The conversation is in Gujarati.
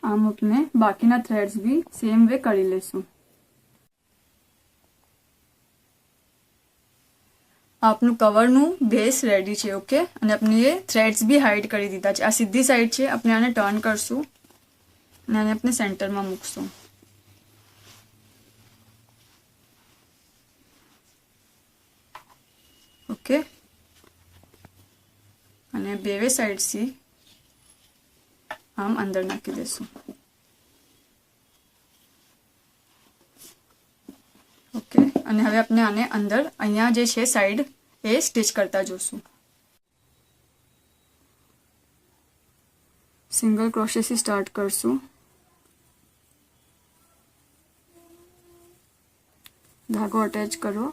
આમ આપણે બાકીના થ્રેડ્સ બી સેમ વે કરી લેશું। આપનું કવરનું બેઝ રેડી છે। ઓકે, અને આપણે એ થ્રેડ્સ બી હાઈડ કરી દીધા છે। આ સીધી સાઈડ છે, આપણે આને ટર્ન કરશું અને આને આપણે સેન્ટરમાં મૂકશું। ઓકે, અને બેવે સાઈડથી આમ અંદર નાખી દેશું। ઓકે, અને હવે આપણે આને અંદર અહીંયા જે છે સાઈડ એ સ્ટિચ કરતા જોશું। સિંગલ ક્રોશેથી સ્ટાર્ટ કરશું, ધાગો અટેચ કરો,